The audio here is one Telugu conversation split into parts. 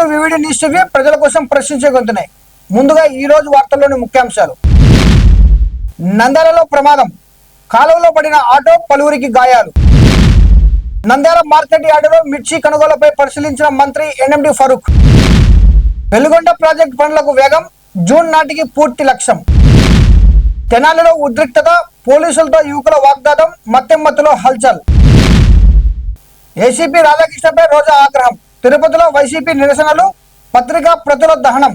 Welcome to VVD news TV. ప్రజల కోసం ప్రశ్నించే గొంతున్నాయి. ముందుగా ఈ రోజు వార్తల్లోని ముఖ్యాంశాలు. నంద్యాలలో ప్రమాదం, కాలువలో పడిన ఆటో, పలువురికి గాయాలు. నంద్యాల మార్కెట్ యార్డులో మిర్చి కొనుగోలుపై పరిశీలించిన మంత్రి ఎన్ఎండి ఫరూక్. వెలుగొండ ప్రాజెక్టు పనులకు వేగం, జూన్ నాటికి పూర్తి లక్ష్యం. తెనాలిలో ఉద్రిక్తత, పోలీసులతో యువకుల వాగ్దానం, మత్తెమ్మత్తులో హల్చల్. ఏసీపీ రాధాకృష్ణపై రోజా ఆగ్రహం. తిరుపతిలో వైసీపీ నిరసనలు, పత్రికా ప్రతుల దహనం.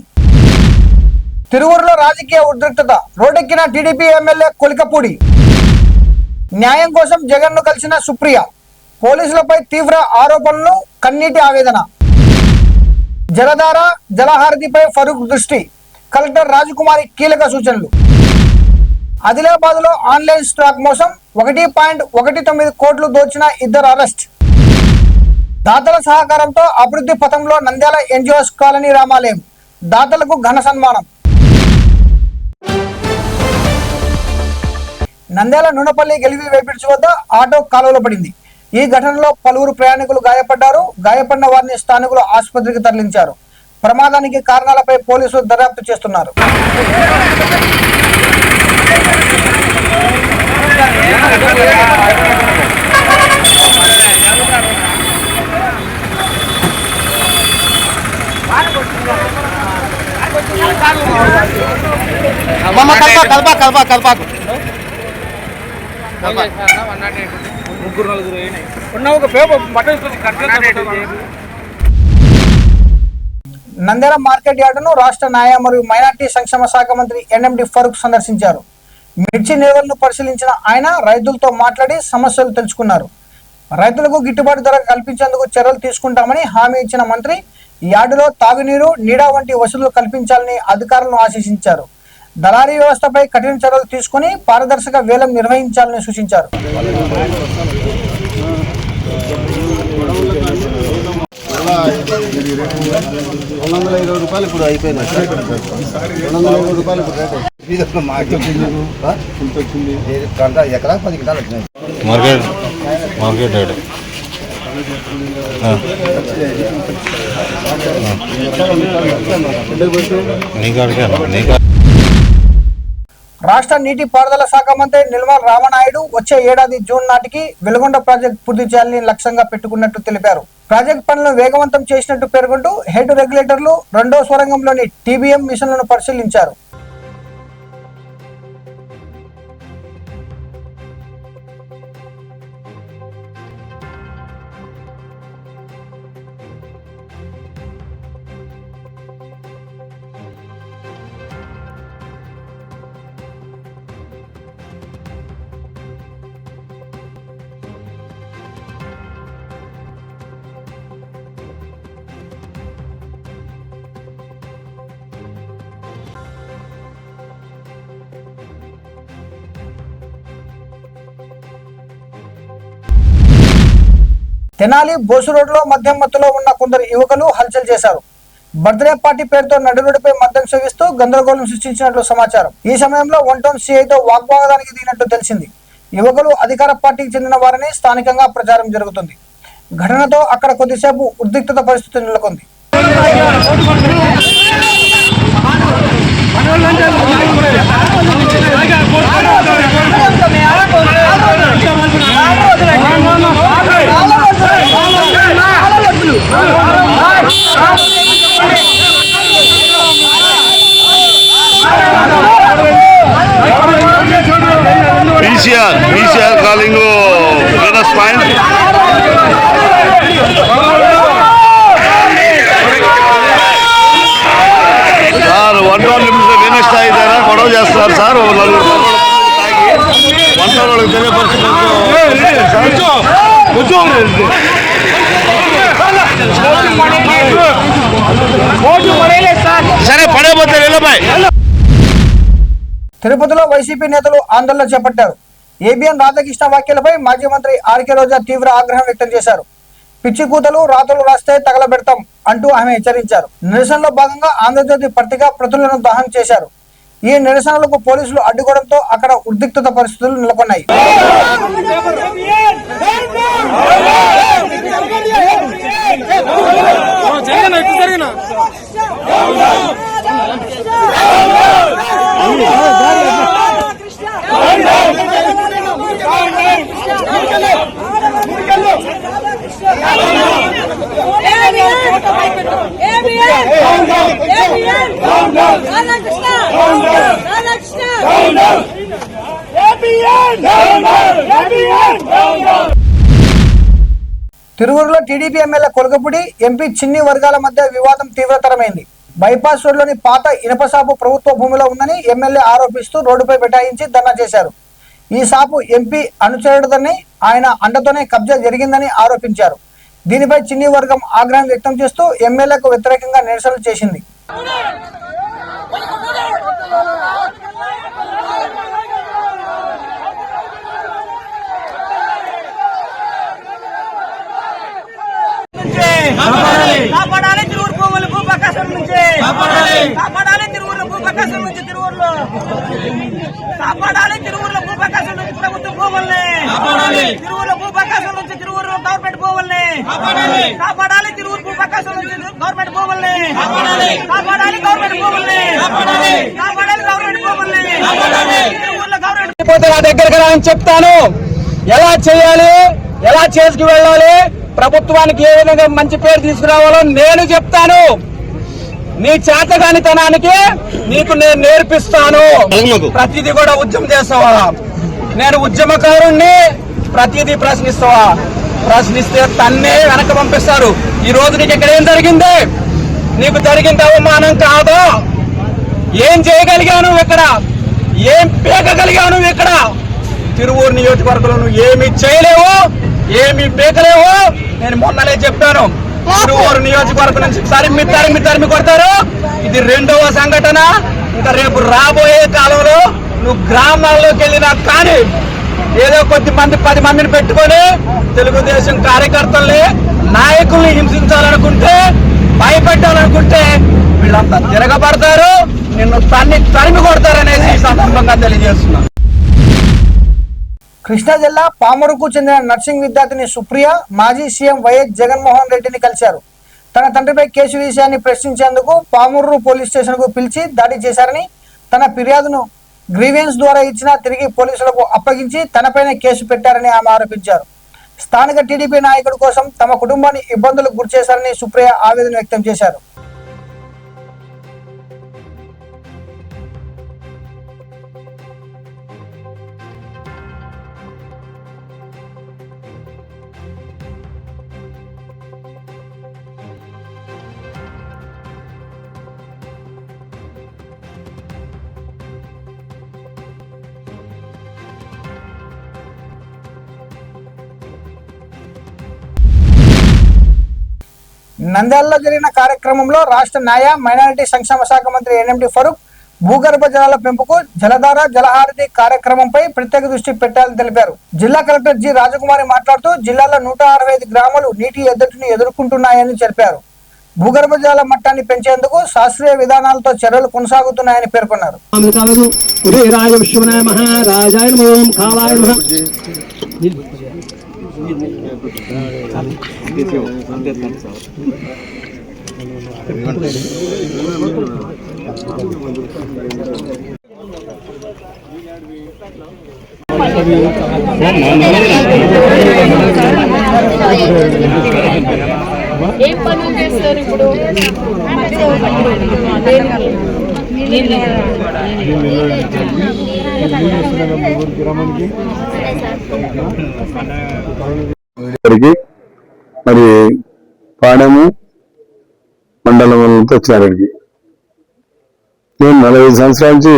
తిరువురులో రాజకీయ ఉద్రిక్తత, రోడ్డెక్కిన టీడీపీ ఎమ్మెల్యే కొలికపూడి. న్యాయం కోసం జగన్ను కలిసిన సుప్రియ. పోలీసులపై తీవ్ర ఆరోపణలు, కన్నీటి ఆవేదన. జలధార, జలహారతిపై ఫరూక్ దృష్టి. కలెక్టర్ రాజకుమారి కీలక సూచనలు. ఆదిలాబాద్లో ఆన్లైన్ స్టాక్ మోసం, 1.19 కోట్లు దోచిన ఇద్దరు అరెస్ట్. దాతల సహకారంతో అభివృద్ధి పథంలో నంద్యాల ఎన్జిఓస్ కాలనీ రామాలయం. దాతలకు ఘన సన్మానం. నంద్యాల నూనెపల్లి గెలివి వేపిడ్చి వద్ద ఆటో కాలువలో పడింది. ఈ ఘటనలో పలువురు ప్రయాణికులు గాయపడ్డారు. గాయపడిన వారిని స్థానికులు ఆసుపత్రికి తరలించారు. ప్రమాదానికి కారణాలపై పోలీసులు దర్యాప్తు చేస్తున్నారు. నంద్యాల మార్కెట్ యార్డును రాష్ట్ర న్యాయ మరియు మైనార్టీ సంక్షేమ శాఖ మంత్రి ఎన్ఎండి ఫరూక్ సందర్శించారు. మిర్చి నిల్వలను పరిశీలించిన ఆయన రైతులతో మాట్లాడి సమస్యలు తెలుసుకున్నారు. రైతులకు గిట్టుబాటు ధర కల్పించేందుకు చర్యలు తీసుకుంటామని హామీ ఇచ్చిన మంత్రి యార్డులో తాగునీరు, నీడ వంటి వసతులు కల్పించాలని అధికారులను ఆదేశించారు. దళారీ వ్యవస్థపై కఠిన చర్యలు తీసుకుని పారదర్శక వేలం నిర్వహించాలని సూచించారు. రూపాయలు ఇప్పుడు అయిపోయింది. 220 రూపాయలు ఇప్పుడు ఎకరా 10 కింటాలు వచ్చినాయి. మార్కెట్ రేట్ రాష్ట్ర నీటి పారుదల శాఖ మంత్రి నిల్మల రామనాయుడు వచ్చే ఏడాది జూన్ నాటికి వెలుగొండ ప్రాజెక్టు పూర్తి చేయాలని లక్ష్యంగా పెట్టుకున్నట్టు తెలిపారు. ప్రాజెక్టు పనులను వేగవంతం చేసినట్టు పేర్కొంటూ హెడ్ రెగ్యులేటర్లు రెండో స్వరంగంలోని టీబీఎం మిషన్లను పరిశీలించారు. తెనాలి బోసు రోడ్లో మద్యం మత్తులో ఉన్న కొందరు యువకులు హల్చల్ చేశారు. బర్త్డే పార్టీ పేరుతో నడురోడ్డుపై మద్యం సేవిస్తూ గందరగోళం సృష్టించినట్లు సమాచారం. ఈ సమయంలో 1 టౌన్ సిఐతో వాగ్వాదానికి దిగినట్టు తెలిసింది. యువకులు అధికార పార్టీకి చెందిన వారని స్థానికంగా ప్రచారం జరుగుతుంది. ఘటనతో అక్కడ కొద్దిసేపు ఉద్రిక్తత పరిస్థితి నెలకొంది. VCR calling Venus Point. Sir 1 town limits Venus స్థాయి దగ్గర గొడవ చేస్తున్నారు సార్. 4 1 టౌన్ వాళ్ళకి సరే పడేపోతే వెళ్ళబాయ్. తిరుపతిలో వైసీపీ నేతలు ఆందోళన చేపట్టారు. ఏబిఎన్ రాధాకృష్ణ వ్యాఖ్యలపై మాజీ మంత్రి ఆర్కే రోజా తీవ్ర ఆగ్రహం వ్యక్తం చేశారు. పిచ్చి కూతలు రాతలు రాస్తే తగలబెడతాం అంటూ ఆమె హెచ్చరించారు. నిరసనలో భాగంగా ఆంధ్రజ్యోతి పత్రిక ప్రతులను దహనం చేశారు. ఈ నిరసనలకు పోలీసులు అడ్డుకోవడంతో అక్కడ ఉద్రిక్తత పరిస్థితులు నెలకొన్నాయి. Jagan తిరువూరులో TDP MLA Kolagapudi MP చిన్ని వర్గాల మధ్య వివాదం తీవ్రతరమైంది. బైపాస్ రోడ్లోని పాత ఇనప సాపు ప్రభుత్వ భూమిలో ఉందని ఎమ్మెల్యే ఆరోపిస్తూ రోడ్డుపై బైఠాయించి ధర్నా చేశారు. ఈ సాపు ఎంపీ అనుచరుడని, ఆయన అండతోనే కబ్జా జరిగిందని ఆరోపించారు. దీనిపై చిన్ని వర్గం ఆగ్రహం వ్యక్తం చేస్తూ ఎమ్మెల్యేకు వ్యతిరేకంగా నిరసనలు చేసింది. కాపాడాలి తిరువురు భూములు భూపకాశం నుంచి, కాపాడాలి తిరువురు భూపకాశం నుంచి, తిరువురులో కాపాడాలి తిరువురులో భూపకాశం నుంచి ప్రభుత్వ భూముల్ని, తిరువురులో భూపకాశం నుంచి తిరువురు గవర్నమెంట్ భూముల్ని, కాపాడాలి తిరువురు భూపకాశం నుంచి గవర్నమెంట్ భూముల్ని, కాపాడాలి గవర్నమెంట్ భూముల్ని, కాపాడాలి గవర్నమెంట్ భూముల్ని, తిరువురులో గవర్నమెంట్ నా దగ్గరకు రాని చెప్తాను. ఎలా చేయాలి, ఎలా చేసుకు వెళ్ళాలి, ప్రభుత్వానికి ఏ విధంగా మంచి పేరు తీసుకురావాలో నేను చెప్తాను. నీ చేతగానితనానికి నీకు నేను నేర్పిస్తాను. ప్రతిదీ కూడా ఉద్యమం చేస్తావా? నేను ఉద్యమకారుణ్ణి. ప్రతిదీ ప్రశ్నిస్తావా? ప్రశ్నిస్తే తన్నే వెనక పంపిస్తారు. ఈ రోజు నీకు ఇక్కడ ఏం జరిగింది? నీకు జరిగింది అవమానం కాదా? ఏం చేయగలిగాను ఇక్కడ? ఏం పీకగలిగాను ఇక్కడ? తిరువూరు నియోజకవర్గంలో నువ్వు ఏమి చేయలేవు, ఏమి పీకలేవు. నేను మొన్ననే చెప్పాను, తిరువూరు నియోజకవర్గం నుంచి తరిమి కొడతారు. ఇది రెండవ సంఘటన. ఇంకా రేపు రాబోయే కాలంలో నువ్వు గ్రామాల్లోకి వెళ్ళినా కానీ ఏదో కొద్ది మంది 10 మందిని పెట్టుకొని తెలుగుదేశం కార్యకర్తల్ని, నాయకుల్ని హింసించాలనుకుంటే, భయపెట్టాలనుకుంటే వీళ్ళంతా తిరగబడతారు, నిన్ను తరిమి కొడతారనేది ఈ సందర్భంగా తెలియజేస్తున్నా. కృష్ణా జిల్లా పామరుకు చెందిన నర్సింగ్ విద్యార్థిని సుప్రియ మాజీ సీఎం వైఎస్ జగన్మోహన్ రెడ్డిని కలిశారు. తన తండ్రిపై కేసు విషయాన్ని ప్రశ్నించేందుకు పామూరు పోలీస్ స్టేషన్ కు పిలిచి దాడి చేశారని, తన ఫిర్యాదును గ్రీవెన్స్ ద్వారా ఇచ్చినా తిరిగి పోలీసులకు అప్పగించి తనపైనే కేసు పెట్టారని ఆమె ఆరోపించారు. స్థానిక టీడీపీ నాయకుడి కోసం తమ కుటుంబాన్ని ఇబ్బందులకు గురిచేశారని సుప్రియ ఆవేదన వ్యక్తం చేశారు. నంద్యాలలో జరిగిన కార్యక్రమంలో రాష్ట్ర న్యాయ మైనారిటీ సంక్షేమ శాఖ మంత్రి ఎన్ఎండి ఫరూక్ భూగర్భ జలాల పెంపుకు జలధార జలహారతి కార్యక్రమంపై ప్రత్యేక దృష్టి పెట్టాలని తెలిపారు. జిల్లా కలెక్టర్ జి రాజకుమారి మాట్లాడుతూ జిల్లాలో 165 గ్రామాలు నీటి ఎద్దడిని ఎదుర్కొంటున్నాయని తెలిపారు. భూగర్భ జల మట్టాన్ని పెంచేందుకు శాస్త్రీయ విధానాలతో చర్యలు కొనసాగుతున్నాయని పేర్కొన్నారు. ఏం పనులు చేస్తారు ఇప్పుడు? మరి పాడెము మండలంతో వచ్చారండి. నేను 45 సంవత్సరాల నుంచి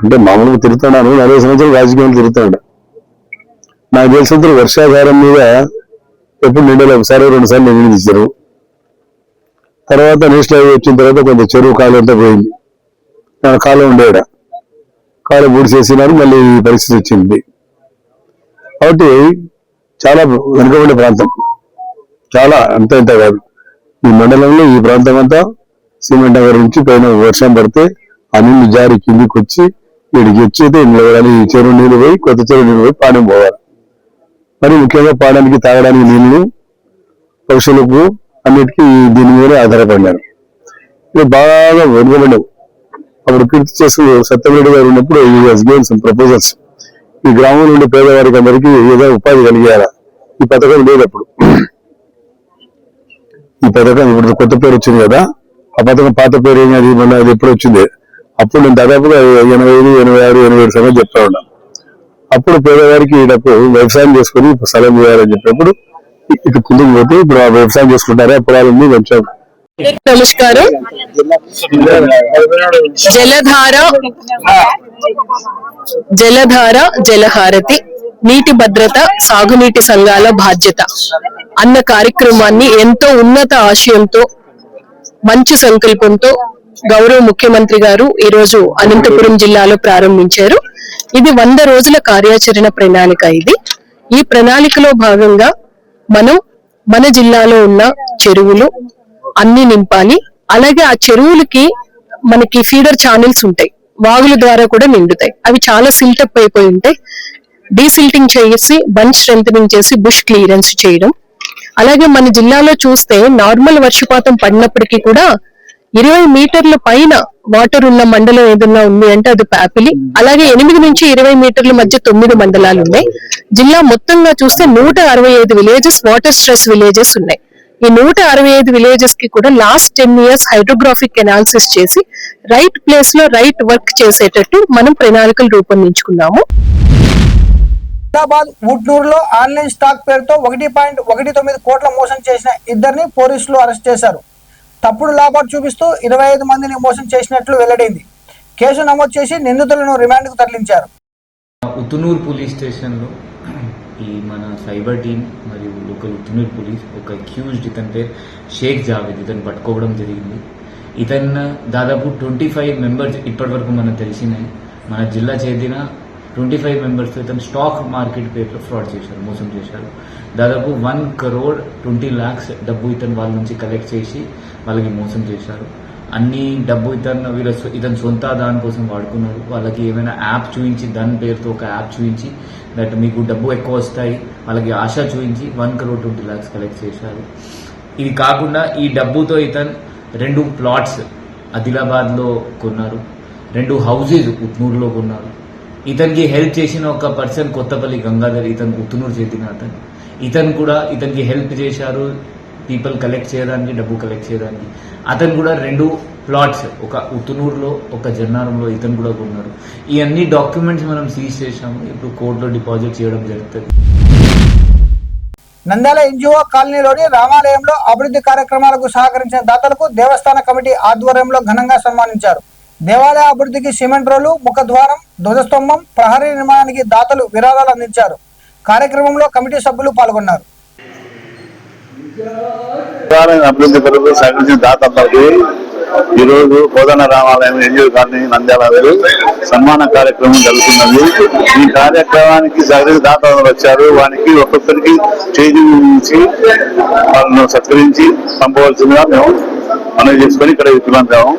అంటే మామూలుగా తిరుగుతున్నాను. 40 సంవత్సరాలు రాజకీయాలు తిరుగుతాడు. నాకు తెలిసినంత వర్షాధారం మీద ఎప్పుడు నిండలే, ఒకసారి 2 సార్లు నిధులు తీశారు. తర్వాత నేషనల్ హైవే వచ్చిన తర్వాత కొంత చెరువు కాలు అంతా పోయింది. కాలం ఉండేడ కాలు పూడిసేసినారు. మళ్ళీ ఈ పరిస్థితి వచ్చింది. కాబట్టి చాలా వెనుకబడే ప్రాంతం, చాలా అంత ఇంత కాదు. ఈ మండలంలో ఈ ప్రాంతం అంతా సిమెంట్ నగర్ నుంచి పైన వర్షం పడితే ఆ నీళ్లు జారి కిందికి వచ్చి వీడికి వచ్చేది ఈ చెరువు నీళ్ళు పోయి కొత్త చెరువు నీళ్ళు పోయి పాడెం పోవాలి. మరి ముఖ్యంగా పాడానికి తాగడానికి నీళ్లు, పక్షులకు అన్నిటికీ దీని మీదే ఆధారపడినారు. ఇది బాగా వెనుకబడ్డావు. అప్పుడు కీర్తి చేస్తూ సత్యరెడ్డి గారు ఉన్నప్పుడు ఈ ప్రపోజల్స్ ఈ గ్రామంలో ఉండే పేదవారికి అందరికీ ఏదో ఉపాధి కలిగేయాలా. ఈ పథకం లేదు అప్పుడు. ఈ పథకం ఇప్పుడు కొత్త పేరు వచ్చింది కదా, ఆ పథకం పాత పేరు ఏమి అది మన అది ఎప్పుడు వచ్చింది. అప్పుడు నేను దాదాపుగా 85, 86, 87 సమయం చెప్తా ఉన్నా. అప్పుడు పేదవారికి డబ్బు వ్యవసాయం చేసుకుని స్థలం చేయాలని చెప్పినప్పుడు ఇటు కిందకి పోతే ఇప్పుడు ఆ వ్యవసాయం చేసుకుంటారు. ఆ పొలాలన్నీ కొంచెం. నమస్కారం. జలధార జలహారతి నీటి భద్రత సాగునీటి సంఘాల బాధ్యత అన్న కార్యక్రమాన్ని ఎంతో ఉన్నత ఆశయంతో మంచి సంకల్పంతో గౌరవ ముఖ్యమంత్రి గారు ఈ రోజు అనంతపురం జిల్లాలో ప్రారంభించారు. ఇది 100 రోజుల కార్యాచరణ ప్రణాళిక. ఈ ప్రణాళికలో భాగంగా మనం మన జిల్లాలో ఉన్న చెరువులు అన్ని నింపాలి. అలాగే ఆ చెరువులకి మనకి ఫీడర్ ఛానల్స్ ఉంటాయి, వాగుల ద్వారా కూడా నిండుతాయి. అవి చాలా సిల్టప్ అయిపోయి ఉంటాయి. డీసిల్టింగ్ చేసి బండ్ స్ట్రెంథనింగ్ చేసి బుష్ క్లియరెన్స్ చేయడం. అలాగే మన జిల్లాలో చూస్తే నార్మల్ వర్షపాతం పడినప్పటికీ కూడా 20 మీటర్ల పైన వాటర్ ఉన్న మండలం ఏదన్నా ఉంది అంటే అది ప్యాపిలి. అలాగే 8 నుంచి 20 మీటర్ల మధ్య 9 మండలాలు ఉన్నాయి. జిల్లా మొత్తంగా చూస్తే 165 విలేజెస్ వాటర్ స్ట్రెస్ విలేజెస్ ఉన్నాయి. ఈ 165 విలేజెస్ కి కూడా లాస్ట్ 10 years హైడ్రోగ్రాఫిక్ అనాలిసిస్ చేసి రైట్ ప్లేస్ లో రైట్ వర్క్ చేసేటట్టు మనం ప్రణాళికలు రూపొందించుకున్నాము. హైదరాబాద్ ఉట్నూరులో ఆన్లైన్ స్టాక్ పేరుతో 1.19 కోట్ల మోసం చేసిన ఇద్దరిని పోలీసులు అరెస్ట్ చేశారు. తప్పుడు లాభాలు చూపిస్తూ 25 మందిని మోసం చేసినట్లు వెల్లడైంది. కేసు నమోదు చేసి నిందితులను రిమాండ్కు తరలించారు. ఉతునూరు పోలీస్ స్టేషన్లో ఈ మన సైబర్ టీమ్ మరియు లోకల్ ఉతునూరు పోలీస్ ఒక అక్యూజ్డ్ ఇతని పేరు షేక్ జావేద్ ఇతను పట్టుకోవడం జరిగింది. ఇతను దాదాపు 25 మెంబర్స్ ఇప్పటి వరకు మనకు తెలిసినాయి. మన జిల్లా చెందిన 25 మెంబర్స్తో ఇతను స్టాక్ మార్కెట్ పేరులో ఫ్రాడ్ చేశారు, మోసం చేశారు. దాదాపు 1,20,20 lakhs డబ్బు ఇతను వాళ్ళ నుంచి కలెక్ట్ చేసి వాళ్ళకి మోసం చేశారు. అన్ని డబ్బు ఇతను సొంత దానికోసం వాడుకున్నారు. వాళ్ళకి ఏమైనా యాప్ చూపించి దాని పేరుతో ఒక యాప్ చూపించి దట్ మీకు డబ్బు ఎక్కువ వస్తాయి వాళ్ళకి ఆశ చూపించి 1,20,20 lakhs కలెక్ట్ చేశారు. ఇది కాకుండా ఈ డబ్బుతో ఇతను 2 ప్లాట్స్ ఆదిలాబాద్లో కొన్నారు, 2 houses ఉట్నూరులో కొన్నారు. ఇతనికి హెల్ప్ చేసిన ఒక పర్సన్ కొత్తపల్లి గంగాధర్, ఇతను ఉతునూరు చెందిన ఇతను కూడా ఇతనికి హెల్ప్ చేశారు పీపుల్ కలెక్ట్ చేయడానికి, డబ్బు కలెక్ట్ చేయడానికి. అతను కూడా 2 ప్లాట్స్ ఒక ఉతునూరులో ఒక జన్నారంలో ఇతను కూడా కొన్నారు. ఈ అన్ని డాక్యుమెంట్స్ మనం సీజ్ చేశాము. ఇప్పుడు కోర్టులో డిపాజిట్ చేయడం జరుగుతుంది. నంద్యాల ఎన్జిఓ కాలనీలోని రామాలయంలో అభివృద్ధి కార్యక్రమాలకు సహకరించిన దాతలకు దేవస్థాన కమిటీ ఆధ్వర్యంలో ఘనంగా సన్మానించారు. దేవాలయ అభివృద్ధికి సిమెంట్ రోలు, ముఖద్వారం, ధ్వజస్తంభం, ప్రహరీ నిర్మాణానికి దాతలు విరాళాలు అందించారు. కార్యక్రమంలో కమిటీ సభ్యులు పాల్గొన్నారు. అభివృద్ధి కొరకు సహకరించిన దాతలకు ఈరోజు కోదండ రామాలయం ఎన్జిఓ కాలనీ నంద్యాల సన్మాన కార్యక్రమం జరుగుతున్నది. ఈ కార్యక్రమానికి సహకరించిన దాతలు వచ్చారు. వారికి ఒక్కొక్కరికి చేయి నుంచి వాళ్ళను సత్కరించి పంపవలసిందిగా మేము మనవి చేసుకొని ఇక్కడ విప్పిమంటాము.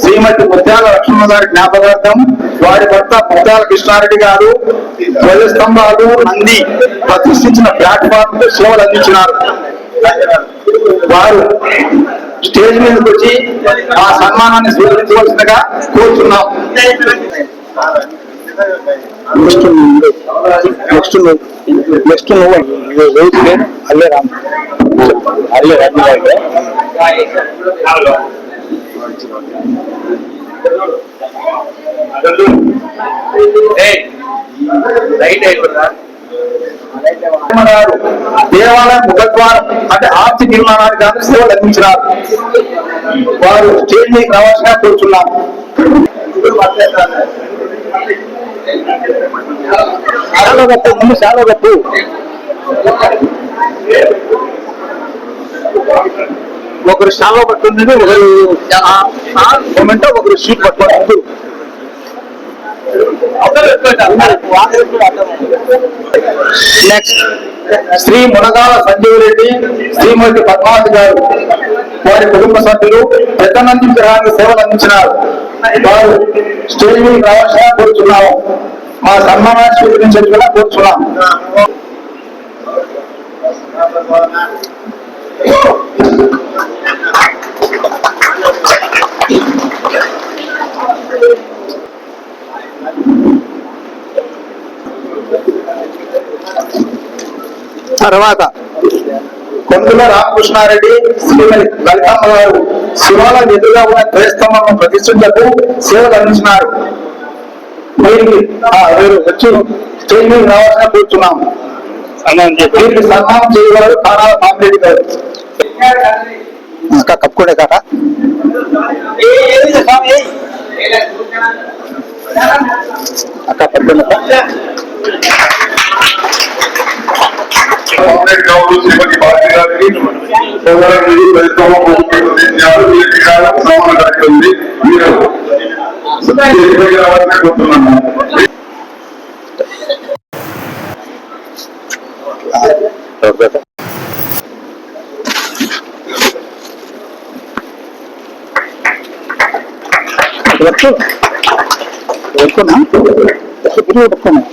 శ్రీమతి ముత్యాల లక్ష్మణ గారి జ్ఞాపకార్థం వారి భర్త ముత్యాల కృష్ణారెడ్డి గారు ధ్వజస్తంభాలు, నంది ప్రతిష్ఠించిన ప్లాట్ఫామ్ సేవలు అందించినారు. వారు స్టేజ్ మీదకి వచ్చి ఆ సన్మానాన్ని స్వీకరించవలసిందిగా కోరుతున్నాం. నెక్స్ట్ అల్లే రామ్ దేవాలయ ముఖద్వారం అంటే ఆర్చి నిర్మాణానికి గాను సేవలు అందించినారు. వారు స్టేజ్ మీద రావాల్సిగా కోరుచున్నాం. ముందు చాలా గప్పు ఒకరు శాలో పట్టుకుంది, ఒకరు మూమెంట్, ఒకరు షీట్ పట్టుకుంటారు. నెక్స్ట్ శ్రీ మునగాల సంజీవ్ రెడ్డి, శ్రీమతి పద్మావతి గారు, వారి కుటుంబ సభ్యులు పెద్దనంది విగ్రహానికి సేవలు అందించినారు. వారు స్టేజ్ మీద రావాల్సిన కోరుచున్నాము. మా సన్మానాన్ని స్వీకరించేట్టుగా కోరుచున్నాం. తర్వాత కొందుల రామకృష్ణారెడ్డి, శ్రీమతి లలితమ్మ గారు శివాలయం ఎదురుగా ఉన్న ధ్వజస్తంభం ప్రతిష్ఠించకు సేవలు అందించినారు. వీరికి వీరు వచ్చి స్టేజ్ మీద రావాల్సిన కూర్చున్నాం. వీరికి సన్మానం చేయగలరు కానాల పాపిరెడ్డి గారు. కప్పుకోండి కాక అక్క పట్టుకోండి. శ్రీమతి భారతి గారికి కోరుతున్నాను.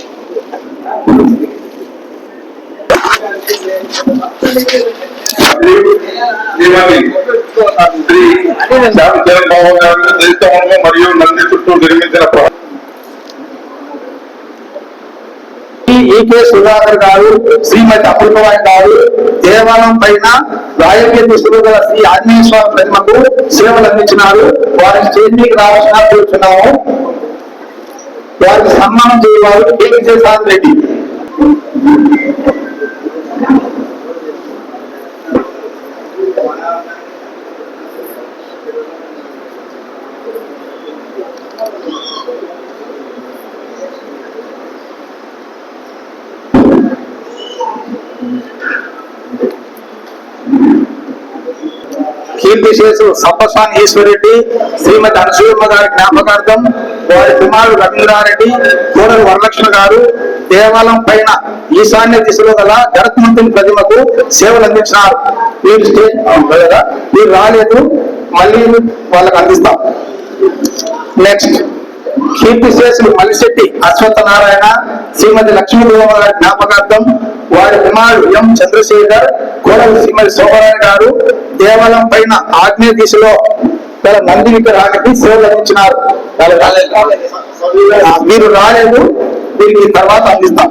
మరియు నంది చుట్టూ నిర్మించిన ఈకే సుధాకర్ గారు, శ్రీమతి అమృతవాణి గారు దేవాలయం పైన రాయకీయ దుస్తులు గల శ్రీ ఆంజనేయ స్వామి ప్రతిమకు సేవలు అందించినారు. వారి స్టేజ్ మీకు రావాల్సిన కూర్చున్నాము. వారికి సన్మానం చేయవారు కె విజయసాయి రెడ్డి. కీర్తిశేషు సప్పస్వామి ఈశ్వరెడ్డి, శ్రీమతి అనసూయమ్మ గారి జ్ఞాపకార్థం వారి కుమారుడు రవీంద్రారెడ్డి, కోడలు వరలక్ష్మి గారు దేవాలయం పైన ఈశాన్య దిశలో గల గణపతి ప్రతిమకు సేవలు అందించినారు. వీరు స్టేజ్ వీరు రాలేదు, మళ్ళీ వాళ్ళకి అందిస్తాం. నెక్స్ట్ కీర్తిశేషులు మల్లిశెట్టి అశ్వత్థనారాయణ, శ్రీమతి లక్ష్మీదేవమ్మ గారి జ్ఞాపకార్థం వారి కుమారుడు ఎం చంద్రశేఖర్, కోడలు శ్రీమతి శోభరాణి గారు దేవాలయం పైన ఆగ్నేయ దిశలో గల నంది విగ్రహానికి సేవలు అందించినారు. వీరు రాలేదు, వీరికి తర్వాత అందిస్తాం.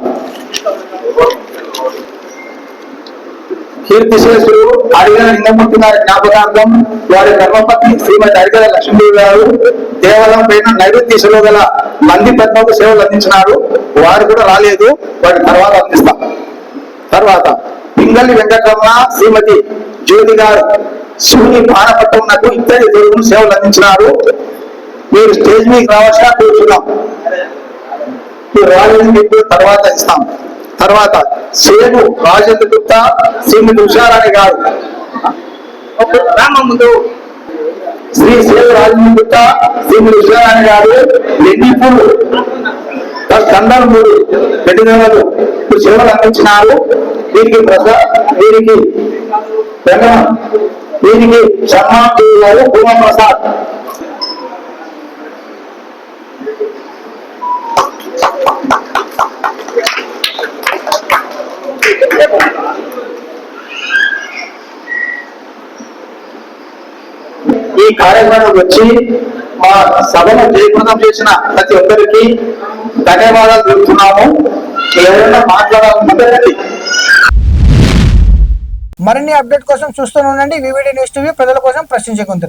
కీర్తిశేషులు అడిగల లింగమూర్తి గారి జ్ఞాపకార్థం వారి ధర్మపత్ని శ్రీమతి అడిగల లక్ష్మీదేవి గారు దేవాలయం పైన నైరుతి దిశలో గల నంది పద్మకు సేవలు అందించినారు. వారు కూడా రాలేదు, వారి తర్వాత అందిస్తాం. తర్వాత పింగళి వెంకటరమణ, శ్రీమతి జ్యోతి గారు శివుని పానపట్టమునకు ఇద్దరి దేవుడు సేవలు అందించినారు. మీరు స్టేజ్ మీకు రావాల్సిన కూర్చున్నాం. మీరు రాలేదు, మీకు తర్వాత ఇస్తాం. తర్వాత సేపు రాజేంద్ర గుప్తా, శ్రీమతి ఉషారాణి గారు ముందు శ్రీ సేపు రాజేంద్ర గుప్తా, శ్రీమతి ఉషారాణి గారు ఎన్నిపూలు కందలమూరు పెట్టినలు సేవలు అందించినారు. వీరికి వీరికి వీరికి సన్మానం చేయాలి భూమా ప్రసాద్. ఈ కార్యక్రమం వచ్చి మా సభను జయప్రదం చేసిన ప్రతి ఒక్కరికి ధన్యవాదాలు తెలుపుతున్నాము. ఎవరైనా మాట్లాడాలనుకుంటే మరిన్ని అప్డేట్ కోసం చూస్తూనే ఉండండి వివిడి న్యూస్ టీవీ, ప్రజల కోసం ప్రశ్నించే గొంతునే.